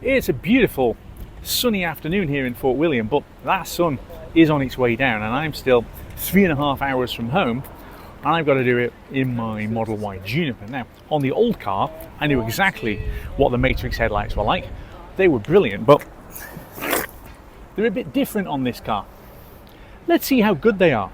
It's a beautiful sunny afternoon here in Fort William, but that sun is on its way down and I'm still 3.5 hours from home and I've got to do it in my Model Y Juniper. Now, on the old car, I knew exactly what the Matrix headlights were like. They were brilliant, but they're a bit different on this car. Let's see how good they are.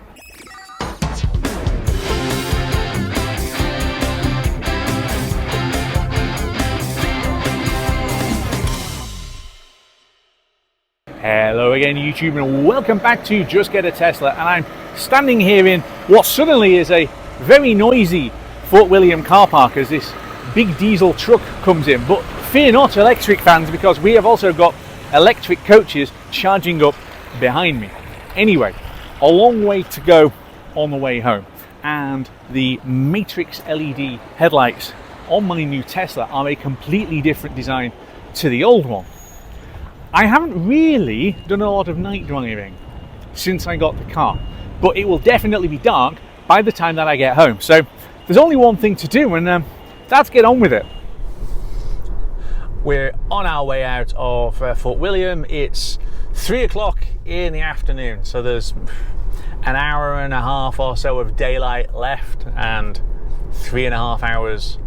Hello again YouTube and welcome back to Just Get a Tesla, and I'm standing here in what suddenly is a very noisy Fort William car park as this big diesel truck comes in. But fear not, electric fans, because we have also got electric coaches charging up behind me. Anyway, a long way to go on the way home, and the Matrix LED headlights on my new Tesla are a completely different design to the old one. I haven't really done a lot of night driving since I got the car, but it will definitely be dark by the time that I get home. So there's only one thing to do, and that's get on with it. We're on our way out of Fort William. It's 3 o'clock in the afternoon, so there's an hour and a half or so of daylight left and 3.5 hours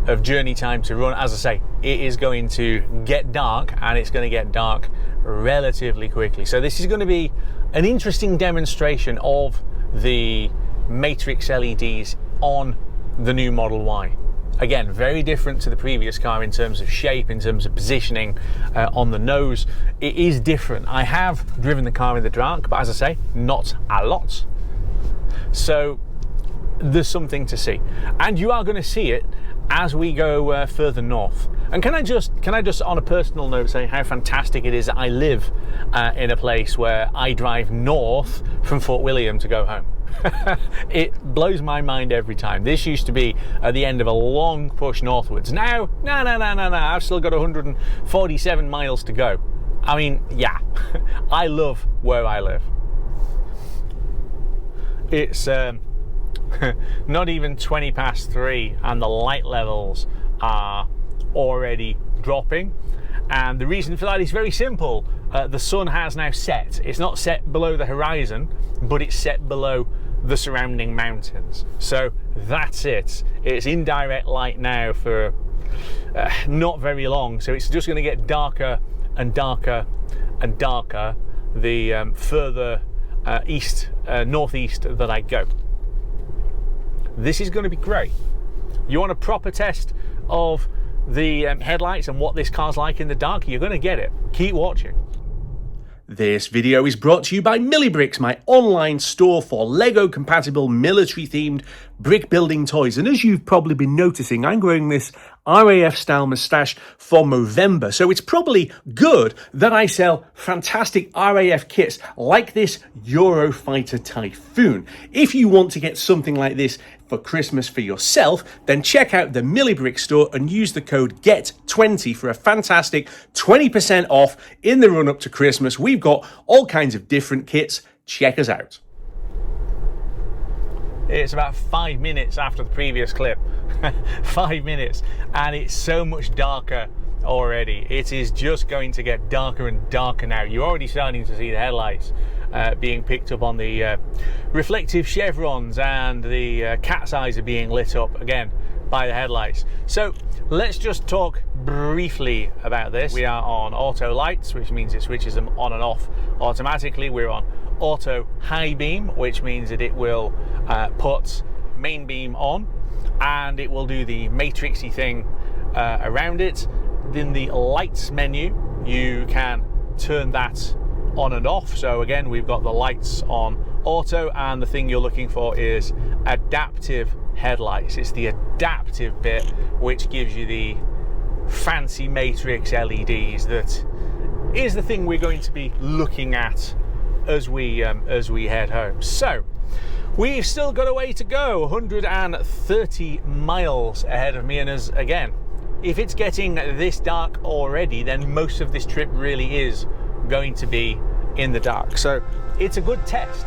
of journey time to run. As I say, it is going to get dark, and it's going to get dark relatively quickly. So this is going to be an interesting demonstration of the Matrix LEDs on the new Model Y. Again, very different to the previous car in terms of shape, in terms of positioning on the nose. It is different. I have driven the car in the dark, but as I say, not a lot. So there's something to see, and you are going to see it as we go further north. And can I just on a personal note say how fantastic it is that I live in a place where I drive north from Fort William to go home. It blows my mind every time. This used to be at the end of a long push northwards. Now, no, I've still got 147 miles to go. I mean, yeah, I love where I live. It's not even 20 past 3 and the light levels are already dropping, and the reason for that is very simple. The sun has now set. It's not set below the horizon, but it's set below the surrounding mountains. So that's it. It's indirect light now for not very long, so it's just going to get darker and darker and darker the further northeast that I go. This is going to be great. You want a proper test of the headlights and what this car's like in the dark? You're going to get it. Keep watching. This video is brought to you by Milibricks, my online store for Lego compatible military themed brick building toys. And as you've probably been noticing, I'm growing this RAF style moustache for Movember, so it's probably good that I sell fantastic RAF kits like this Eurofighter Typhoon. If you want to get something like this for Christmas for yourself, then check out the Milibricks store and use the code GET20 for a fantastic 20% off in the run up to Christmas. We've got all kinds of different kits. Check us out. It's about 5 minutes after the previous clip. 5 minutes, and it's so much darker already. It is just going to get darker and darker now. You're already starting to see the headlights being picked up on the reflective chevrons, and the cat's eyes are being lit up again by the headlights. So let's just talk briefly about this. We are on auto lights, which means it switches them on and off automatically. We're on auto high beam, which means that it will put main beam on and it will do the matrixy thing around it. In the lights menu, you can turn that on and off. So again, we've got the lights on auto, and the thing you're looking for is adaptive headlights. It's the adaptive bit which gives you the fancy matrix LEDs. That is the thing we're going to be looking at as we head home. So we've still got a way to go, 130 miles ahead of me, and as again, if it's getting this dark already, then most of this trip really is going to be in the dark. So it's a good test.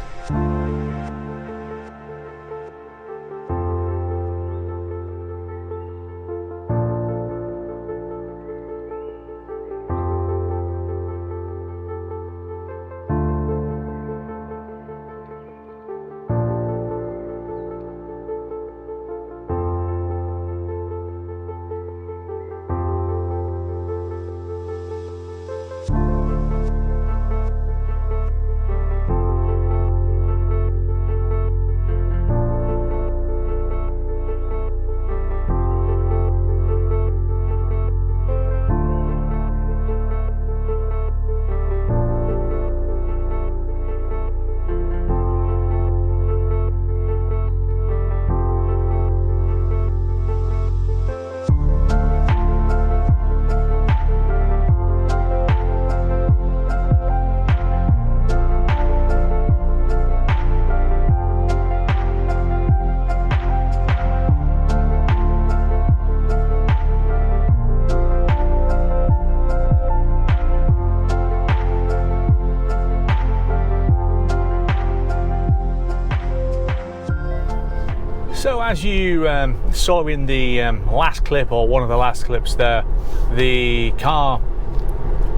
as you saw in the last clip, or one of the last clips there, the car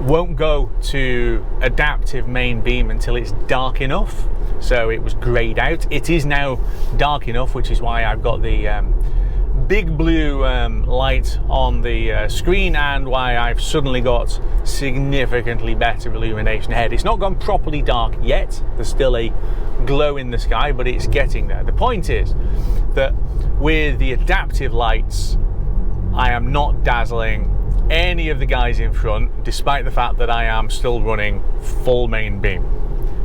won't go to adaptive main beam until it's dark enough. So it was greyed out. It is now dark enough, which is why I've got the big blue light on the screen, and why I've suddenly got significantly better illumination ahead. It's not gone properly dark yet. There's still a glow in the sky, but it's getting there. The point is that with the adaptive lights, I am not dazzling any of the guys in front, despite the fact that I am still running full main beam,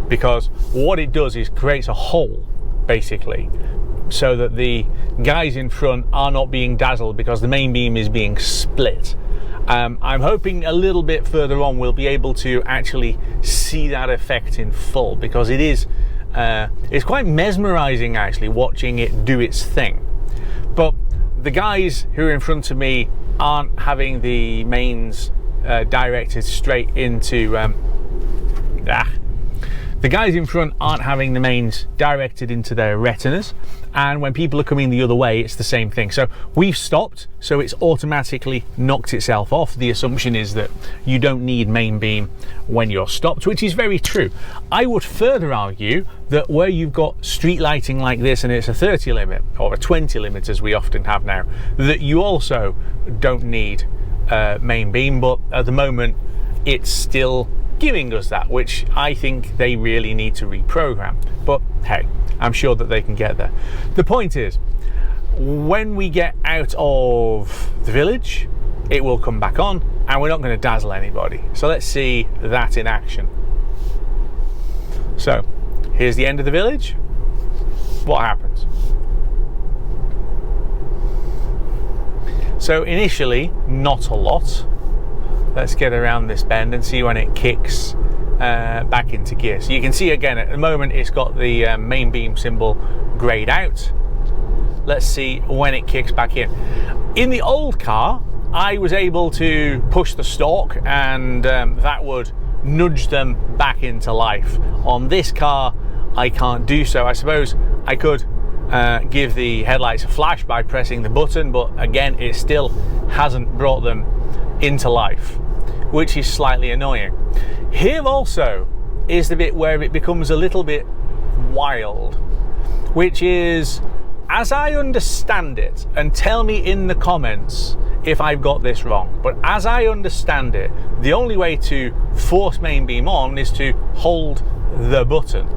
because what it does is creates a hole, basically, so that the guys in front are not being dazzled because the main beam is being split. I'm hoping a little bit further on we'll be able to actually see that effect in full, because it is it's quite mesmerizing actually watching it do its thing. But the guys who are in front of me aren't having the mains directed straight into the guys in front aren't having the mains directed into their retinas, and when people are coming the other way, it's the same thing. So we've stopped, so it's automatically knocked itself off. The assumption is that you don't need main beam when you're stopped, which is very true. I would further argue that where you've got street lighting like this, and it's a 30 limit or a 20 limit as we often have now, that you also don't need main beam, but at the moment it's still giving us that, which I think they really need to reprogram. But hey, I'm sure that they can get there. The point is, when we get out of the village, it will come back on, and we're not going to dazzle anybody. So let's see that in action. So here's the end of the village. What happens? So initially, not a lot. Let's get around this bend and see when it kicks back into gear. So you can see again, at the moment it's got the main beam symbol greyed out. Let's see when it kicks back in. In the old car, I was able to push the stalk, and that would nudge them back into life. On this car, I can't do so. I suppose I could give the headlights a flash by pressing the button, but again, it still hasn't brought them into life, which is slightly annoying. Here also is the bit where it becomes a little bit wild, which is, as I understand it, and tell me in the comments if I've got this wrong, but as I understand it, the only way to force main beam on is to hold the button,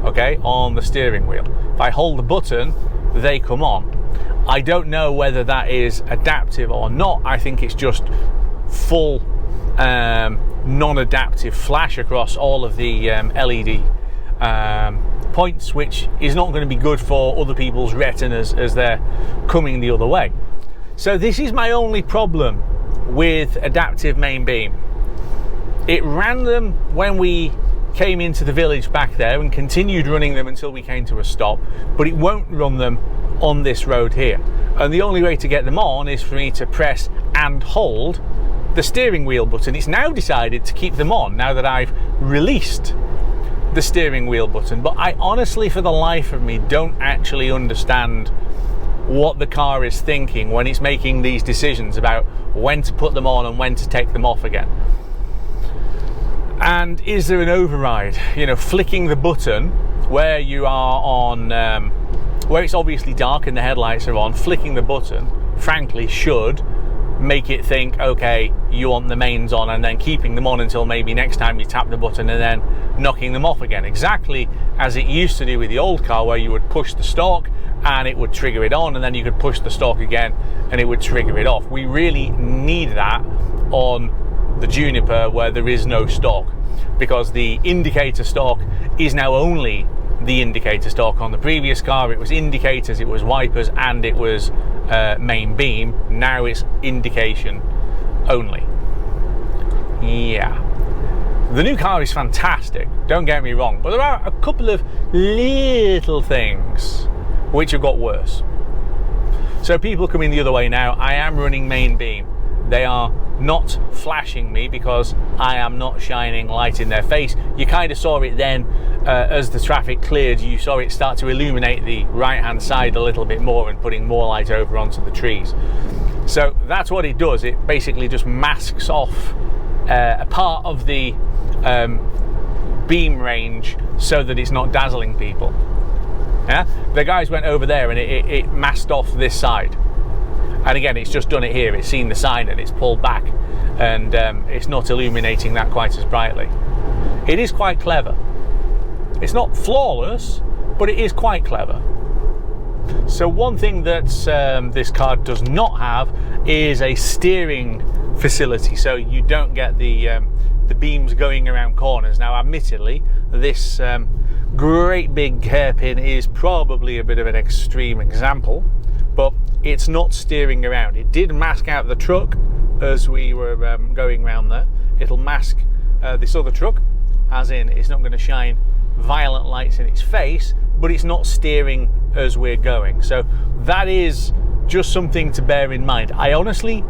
okay, on the steering wheel. If I hold the button, they come on. I don't know whether that is adaptive or not. I think it's just full non-adaptive flash across all of the LED points, which is not going to be good for other people's retinas as they're coming the other way. So this is my only problem with adaptive main beam. It ran them when we came into the village back there and continued running them until we came to a stop, but it won't run them on this road here. And the only way to get them on is for me to press and hold the steering wheel button. It's now decided to keep them on now that I've released the steering wheel button, but I honestly, for the life of me, don't actually understand what the car is thinking when it's making these decisions about when to put them on and when to take them off again. And is there an override? You know, flicking the button where you are on, where it's obviously dark and the headlights are on, flicking the button, frankly, should make it think, okay, you want the mains on, and then keeping them on until maybe next time you tap the button and then knocking them off again. Exactly as it used to do with the old car, where you would push the stalk and it would trigger it on, and then you could push the stalk again and it would trigger it off. We really need that on the Juniper where there is no stalk, because the indicator stalk is now only the indicator stalk. On the previous car it was indicators, it was wipers, and it was main beam. Now it's indication only. Yeah, the new car is fantastic, don't get me wrong, but there are a couple of little things which have got worse. So people coming the other way now, I am running main beam. They are not flashing me because I am not shining light in their face. You kind of saw it then as the traffic cleared. You saw it start to illuminate the right hand side a little bit more and putting more light over onto the trees. So that's what it does. It basically just masks off a part of the beam range so that it's not dazzling people. Yeah, the guys went over there and it masked off this side, and again it's just done it here. It's seen the sign and it's pulled back, and it's not illuminating that quite as brightly. It is quite clever. It's not flawless, but it is quite clever. So one thing that this car does not have is a steering facility, so you don't get the beams going around corners. Now admittedly, this great big hairpin is probably a bit of an extreme example, but it's not steering around. It did mask out the truck as we were going around there. It'll mask this other truck, as in it's not going to shine violent lights in its face, but it's not steering as we're going. So that is just something to bear in mind. I honestly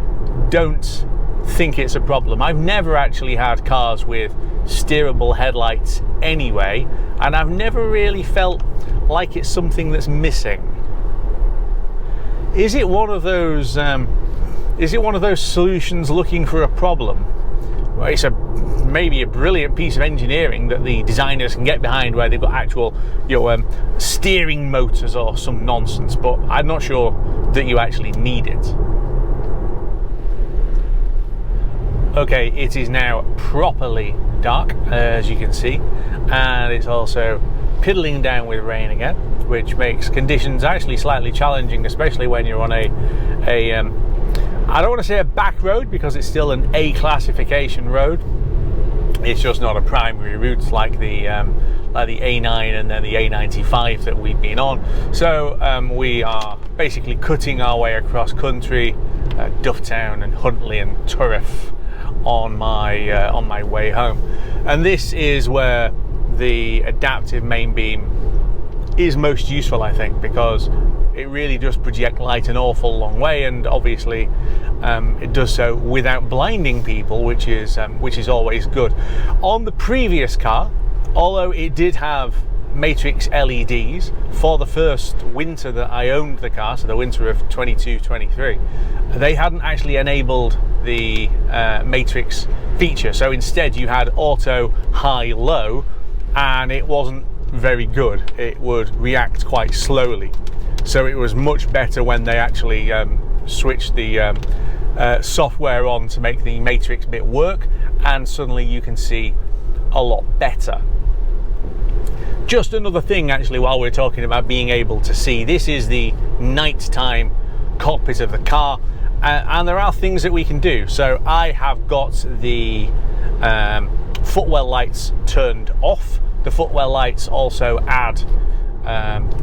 don't think it's a problem. I've never actually had cars with steerable headlights anyway, and I've never really felt like it's something that's missing. Is it one of those solutions looking for a problem? Well, it's maybe a brilliant piece of engineering that the designers can get behind, where they've got actual steering motors or some nonsense, but I'm not sure that you actually need it. Okay, it is now properly dark, as you can see, and it's also piddling down with rain again, which makes conditions actually slightly challenging, especially when you're on a I don't want to say a back road, because it's still an A classification road. It's just not a primary route like the A9 and then the A95 that we've been on. So we are basically cutting our way across country, Dufftown and Huntly and Turriff on my way home. And this is where the adaptive main beam is most useful, I think, because it really does project light an awful long way, and obviously it does so without blinding people, which is always good. On the previous car, although it did have matrix LEDs for the first winter that I owned the car, so the winter of 22-23, they hadn't actually enabled the matrix feature. So instead you had auto high low, and it wasn't very good. It would react quite slowly. So it was much better when they actually switched the software on to make the matrix bit work, and suddenly you can see a lot better. Just another thing actually, while we're talking about being able to see, this is the nighttime cockpit of the car, and there are things that we can do. So I have got the footwell lights turned off. The footwell lights also add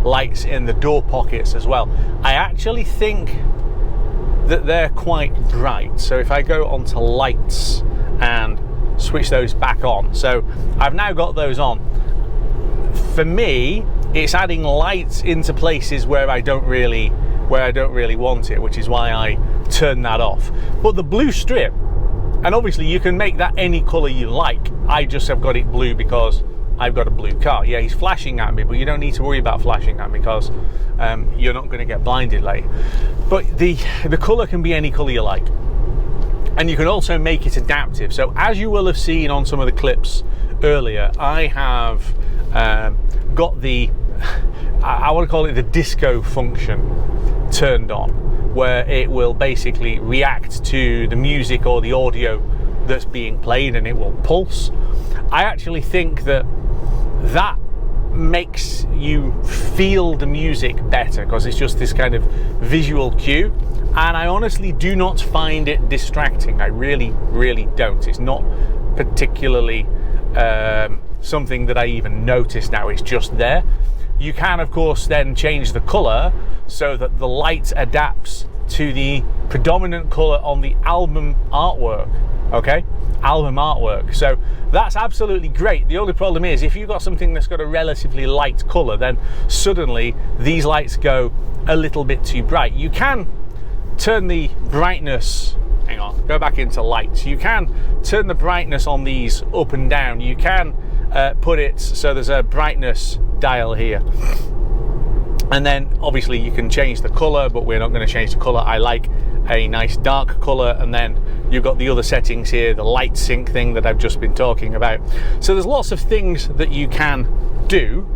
lights in the door pockets as well. I actually think that they're quite bright, so if I go onto lights and switch those back on, so I've now got those on. For me, it's adding lights into places where I don't really want it, which is why I turn that off. But the blue strip, and obviously you can make that any color you like, I just have got it blue because I've got a blue car. Yeah, he's flashing at me, but you don't need to worry about flashing at me because you're not going to get blinded later. But the color can be any color you like, and you can also make it adaptive. So as you will have seen on some of the clips earlier, I have got the I want to call it the disco function turned on, where it will basically react to the music or the audio that's being played, and it will pulse. I actually think that makes you feel the music better, because it's just this kind of visual cue, and I honestly do not find it distracting. I really don't. It's not particularly something that I even notice now. It's just there. You can of course then change the color so that the light adapts to the predominant color on the album artwork. Okay, album artwork. So that's absolutely great. The only problem is, if you've got something that's got a relatively light color, then suddenly these lights go a little bit too bright. You can turn the brightness hang on, go back into light. So you can turn the brightness on these up and down. You can put it so there's a brightness dial here. And then obviously you can change the color, but we're not going to change the color. I like a nice dark color. And then you've got the other settings here, the light sync thing that I've just been talking about. So there's lots of things that you can do,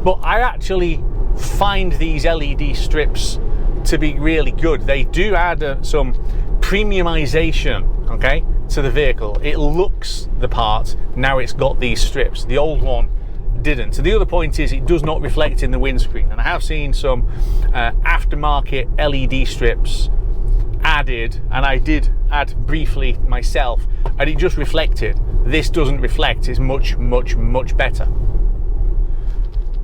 but I actually find these LED strips to be really good. They do add some premiumization, okay, to the vehicle. It looks the part, now it's got these strips. The old one didn't. So the other point is it does not reflect in the windscreen, and I have seen some aftermarket LED strips added, and I did add briefly myself, and it just reflected. This doesn't reflect. It's much better.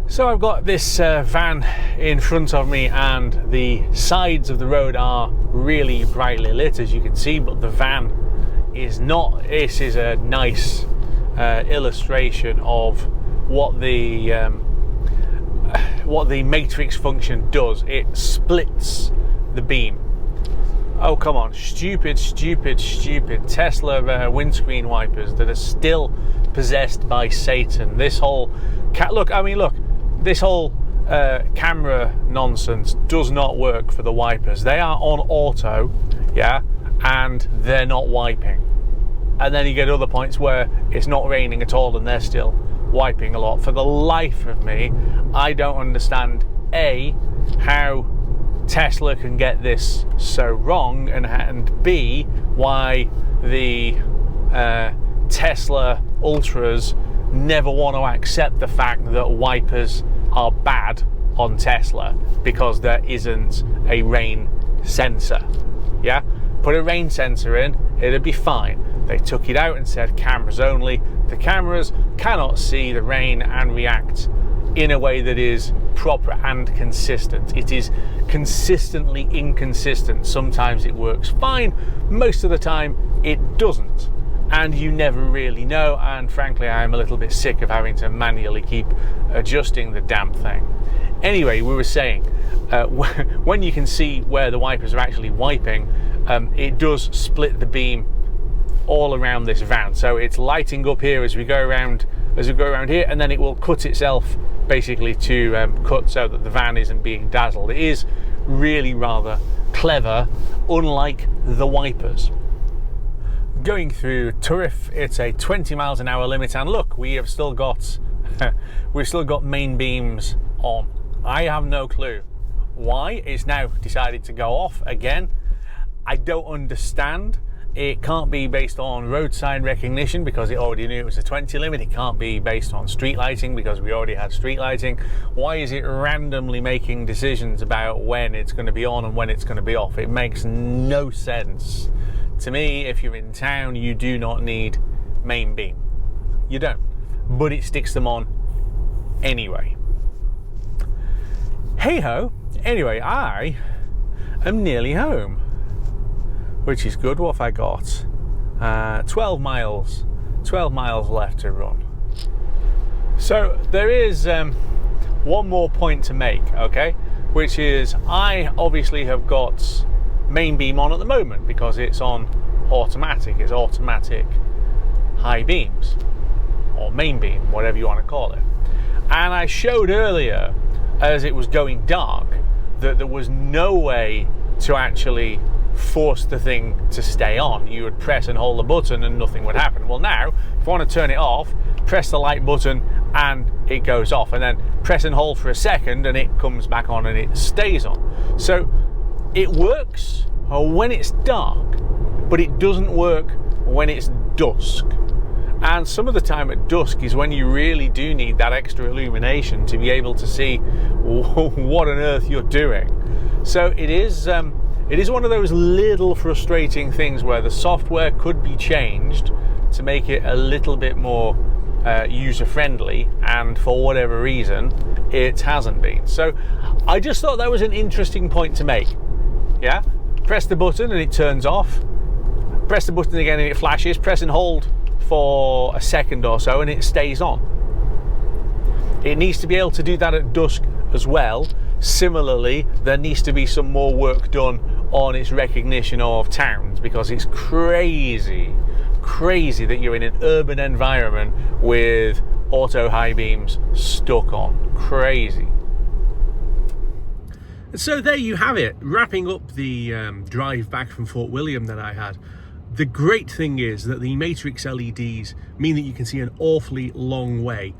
So I've got this van in front of me, and the sides of the road are really brightly lit, as you can see, but the van is not. This is a nice illustration of what the matrix function does. It splits the beam. Oh, come on, stupid Tesla windscreen wipers that are still possessed by Satan. This whole this whole camera nonsense does not work for the wipers. They are on auto, yeah, and they're not wiping. And then you get other points where it's not raining at all and they're still wiping a lot. For the life of me, I don't understand A, how Tesla can get this so wrong, and B, why the Tesla Ultras never want to accept the fact that wipers are bad on Tesla because there isn't a rain sensor. Yeah, put a rain sensor in, it'd be fine. They took it out and said cameras only. The cameras cannot see the rain and react in a way that is proper and consistent. It is consistently inconsistent. Sometimes it works fine, most of the time it doesn't, and you never really know. And frankly, I'm a little bit sick of having to manually keep adjusting the damn thing. Anyway, we were saying when you can see where the wipers are actually wiping, it does split the beam all around this van. So it's lighting up here as we go around here, and then it will cut itself basically to cut so that the van isn't being dazzled. It is really rather clever, unlike the wipers. Going through Turriff, it's a 20 miles an hour limit, and look, we have still got we've still got main beams on. I have no clue why it's now decided to go off again. I don't understand. It can't be based on roadside recognition because it already knew it was a 20 limit. It can't be based on street lighting because we already had street lighting. Why is it randomly making decisions about when it's going to be on and when it's going to be off? It makes no sense. To me, if you're in town, you do not need main beam. You don't. But it sticks them on anyway. Hey ho. Anyway, I am nearly home, which is good. What have I got? 12 miles left to run. So there is one more point to make, okay, which is I obviously have got main beam on at the moment because it's on automatic. It's automatic high beams or main beam, whatever you want to call it. And I showed earlier, as it was going dark, that there was no way to actually force the thing to stay on. You would press and hold the button and nothing would happen. Well, now if I want to turn it off, press the light button and it goes off, and then press and hold for a second and it comes back on and it stays on. So it works when it's dark, but it doesn't work when it's dusk. And some of the time at dusk is when you really do need that extra illumination to be able to see what on earth you're doing. So it is one of those little frustrating things where the software could be changed to make it a little bit more user-friendly, and for whatever reason, it hasn't been. So I just thought that was an interesting point to make. Yeah? Press the button and it turns off. Press the button again and it flashes. Press and hold for a second or so and it stays on. It needs to be able to do that at dusk as well. Similarly, there needs to be some more work done on its recognition of towns, because it's crazy that you're in an urban environment with auto high beams stuck on. Crazy. So there you have it, wrapping up the drive back from Fort William that I had. The great thing is that the matrix LEDs mean that you can see an awfully long way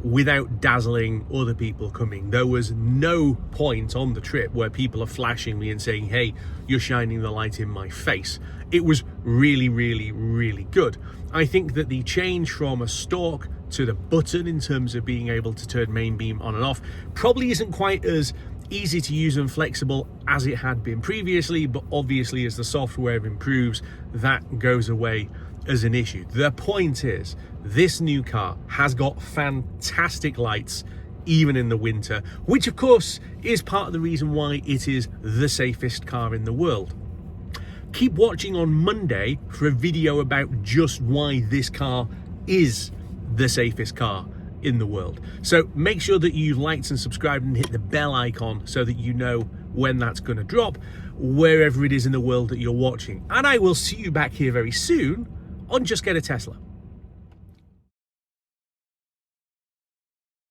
without dazzling other people coming. There was no point on the trip where people are flashing me and saying, hey, you're shining the light in my face. It was really, really, really good. I think that the change from a stalk to the button in terms of being able to turn main beam on and off probably isn't quite as easy to use and flexible as it had been previously, but obviously as the software improves, that goes away as an issue. The point is, this new car has got fantastic lights even in the winter, which of course is part of the reason why it is the safest car in the world. Keep watching on Monday for a video about just why this car is the safest car in the world. So make sure that you've liked and subscribed and hit the bell icon so that you know when that's going to drop, wherever it is in the world that you're watching. And I will see you back here very soon on Just Get a Tesla.